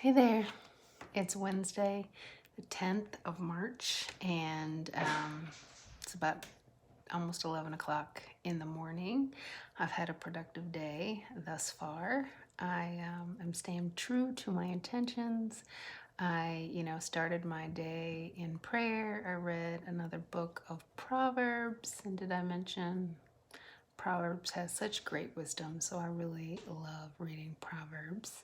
Hey there, it's Wednesday, the 10th of March, and it's about almost 11 o'clock in the morning. I've had a productive day thus far. I am staying true to my intentions. I, started my day in prayer. I read another book of Proverbs, and did I mention Proverbs has such great wisdom, so I really love reading Proverbs.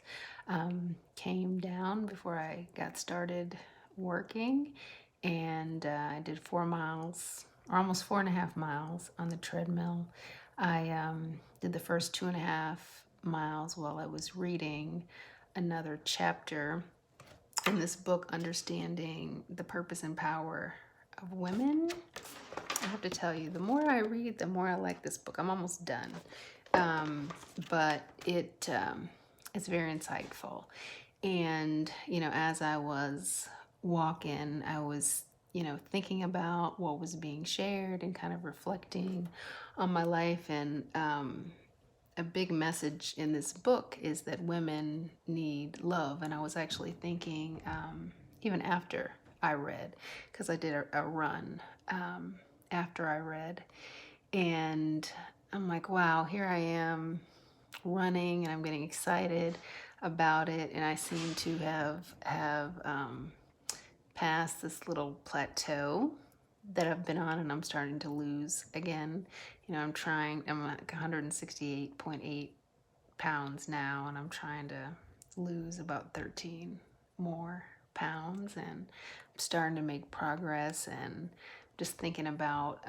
Came down before I got started working, and I did 4 miles, or almost 4.5 miles on the treadmill. I did the first 2.5 miles while I was reading another chapter in this book, Understanding the Purpose and Power of Women. I have to tell you, the more I read, the more I like this book. I'm almost done, but it's very insightful. And as I was walking, I was thinking about what was being shared and kind of reflecting on my life. And a big message in this book is that women need love. And I was actually thinking, even after I read, because I did a run after I read, and I'm like, wow, here I am running, and I'm getting excited about it, and I seem to have passed this little plateau that I've been on, and I'm starting to lose again. I'm like 168.8 pounds now, and I'm trying to lose about 13 more pounds, and I'm starting to make progress. And just thinking about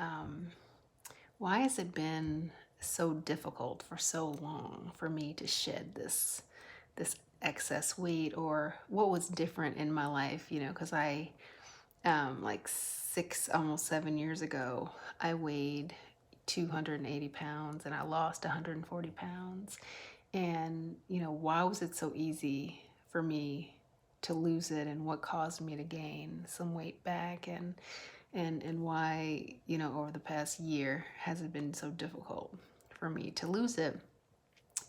why has it been so difficult for so long for me to shed this excess weight, or what was different in my life, because I like almost 7 years ago, I weighed 280 pounds and I lost 140 pounds. And, why was it so easy for me to lose it, and what caused me to gain some weight back, and why, over the past year has it been so difficult for me to lose it?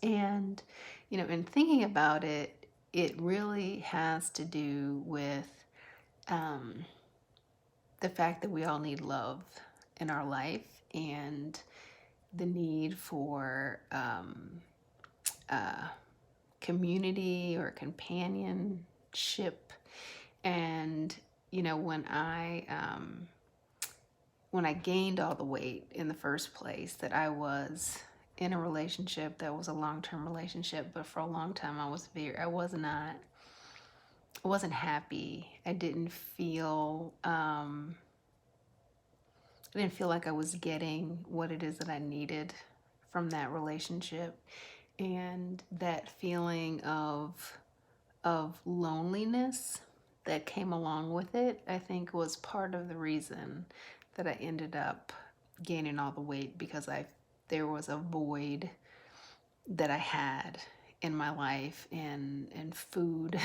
And, in thinking about it, it really has to do with um, the fact that we all need love in our life, and the need for community or companionship. And when I gained all the weight in the first place, that I was in a relationship that was a long-term relationship, but for a long time I wasn't happy. I didn't feel like I was getting what it is that I needed from that relationship. And that feeling of loneliness that came along with it, I think, was part of the reason that I ended up gaining all the weight, because there was a void that I had in my life, and food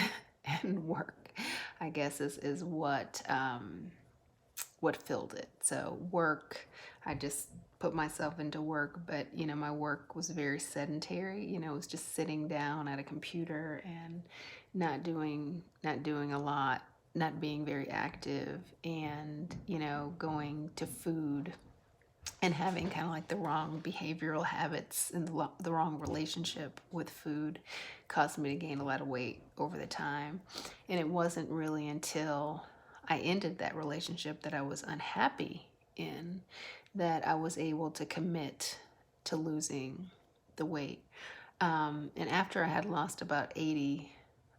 and work, I guess, is what filled it. So work, I just put myself into work, but my work was very sedentary. It was just sitting down at a computer and not doing a lot, not being very active, and going to food and having kind of like the wrong behavioral habits, and the wrong relationship with food caused me to gain a lot of weight over the time. And it wasn't really until I ended that relationship that I was unhappy in that I was able to commit to losing the weight. And after I had lost about 80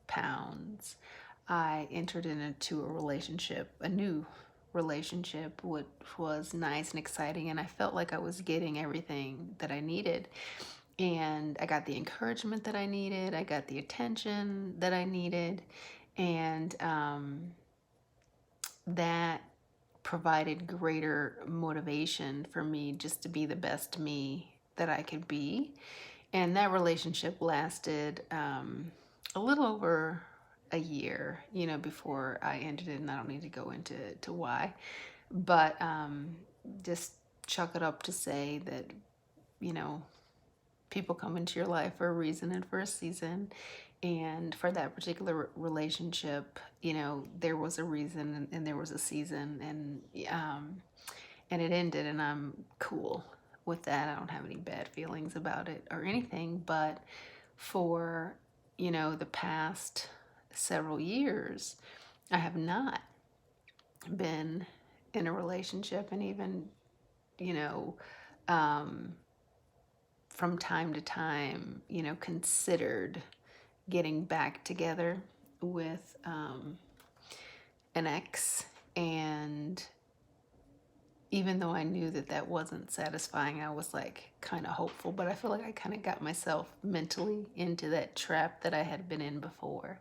pounds, I entered into a new relationship, which was nice and exciting, and I felt like I was getting everything that I needed. And I got the encouragement that I needed, I got the attention that I needed, and that provided greater motivation for me just to be the best me that I could be. And that relationship lasted a little over a year, before I ended it, and I don't need to go into why, but just chalk it up to say that, you know, people come into your life for a reason and for a season, And for that particular relationship, there was a reason, and there was a season, and it ended, and I'm cool with that. I don't have any bad feelings about it or anything. But for, the past several years, I have not been in a relationship, and even, you know, um, from time to time, considered getting back together with an ex. And even though I knew that that wasn't satisfying, I was like kind of hopeful. But I feel like I kind of got myself mentally into that trap that I had been in before.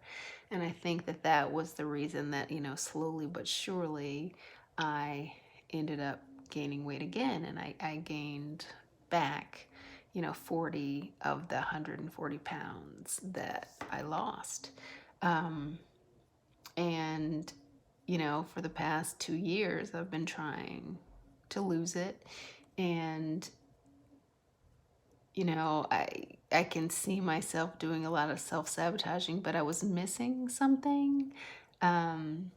And I think that that was the reason that, slowly but surely I ended up gaining weight again. And I gained back, 40 of the 140 pounds that I lost. Um, and, for the past 2 years, I've been trying to lose it. And, I can see myself doing a lot of self-sabotaging, but I was missing something. Um,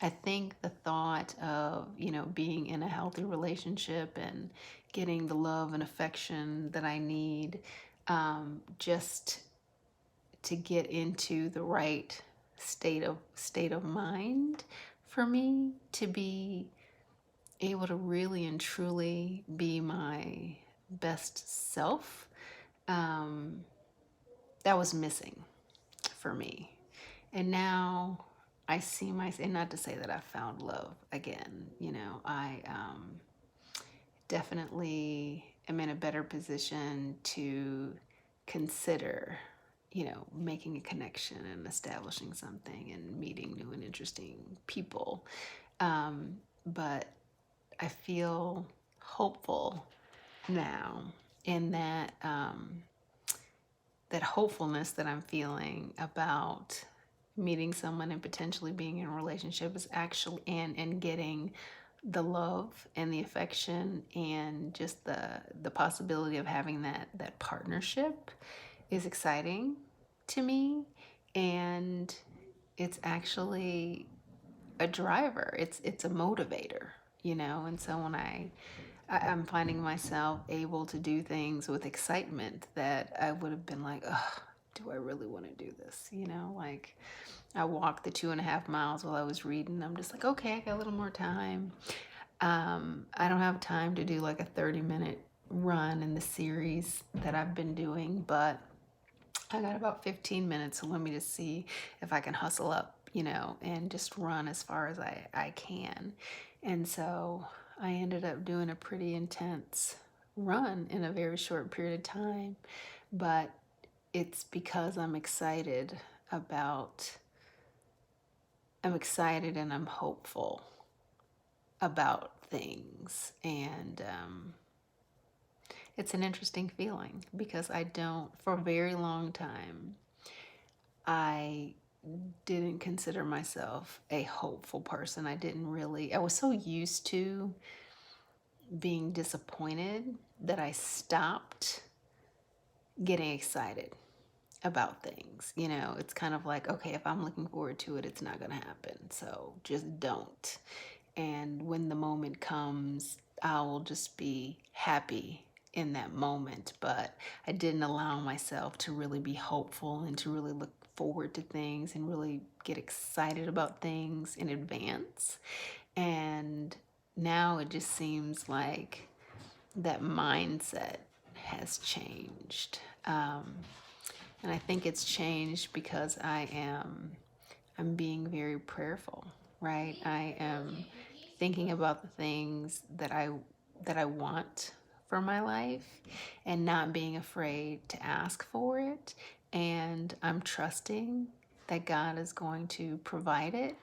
I think the thought of, being in a healthy relationship and getting the love and affection that I need, just to get into the right state of mind for me to be able to really and truly be my best self, um, that was missing for me. And now I see myself, and not to say that I found love again, I definitely am in a better position to consider, making a connection and establishing something and meeting new and interesting people. But I feel hopeful now, in that hopefulness that I'm feeling about meeting someone and potentially being in a relationship is actually, and getting the love and the affection and just the possibility of having that partnership is exciting to me. And it's actually a driver. It's a motivator, And so when I'm finding myself able to do things with excitement that I would have been like, ugh, do I really want to do this? Like, I walked the 2.5 miles while I was reading. I'm just like, okay, I got a little more time. I don't have time to do like a 30-minute run in the series that I've been doing, but I got about 15 minutes, so let me just see if I can hustle up, and just run as far as I can. And so I ended up doing a pretty intense run in a very short period of time, but it's because about, I'm excited and I'm hopeful about things. And it's an interesting feeling because for a very long time, I didn't consider myself a hopeful person. I was so used to being disappointed that I stopped getting excited about things. It's kind of like, okay, if I'm looking forward to it, it's not going to happen. So just don't. And when the moment comes, I will just be happy in that moment. But I didn't allow myself to really be hopeful and to really look forward to things and really get excited about things in advance. And now it just seems like that mindset has changed. And I think it's changed because I'm being very prayerful, right? I am thinking about the things that I want for my life and not being afraid to ask for it. And I'm trusting that God is going to provide it.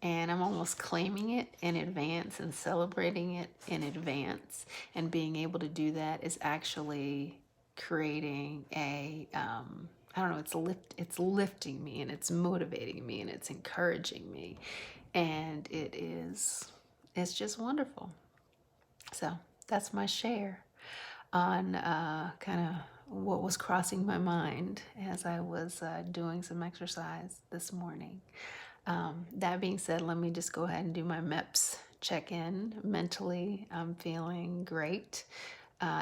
And I'm almost claiming it in advance and celebrating it in advance. And being able to do that is actually creating I don't know, it's lifting me, and it's motivating me, and it's encouraging me. And it's just wonderful. So that's my share on kind of what was crossing my mind as I was doing some exercise this morning. That being said, let me just go ahead and do my MEPS check-in. Mentally, I'm feeling great.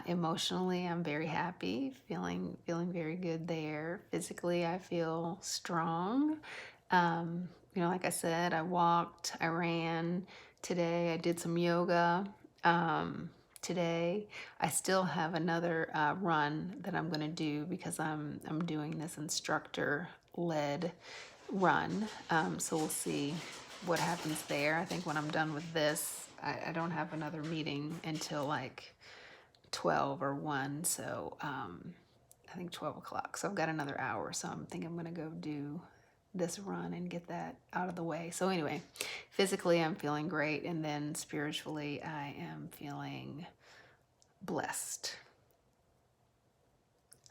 Emotionally, I'm very happy, feeling very good there. Physically, I feel strong. Like I said, I walked, I ran today. I did some yoga today. I still have another run that I'm going to do because I'm doing this instructor led run. So we'll see what happens there. I think when I'm done with this, I don't have another meeting until like 12 or 1. So I think 12 o'clock. So I've got another hour. So I'm thinking I'm going to go do this run and get that out of the way. So anyway, physically I'm feeling great. And then spiritually I am feeling blessed.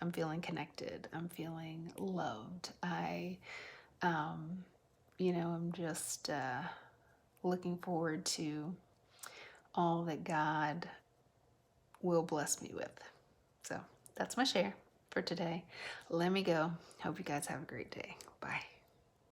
I'm feeling connected. I'm feeling loved. I'm just looking forward to all that God will bless me with. So that's my share for today. Let me go. Hope you guys have a great day. Bye.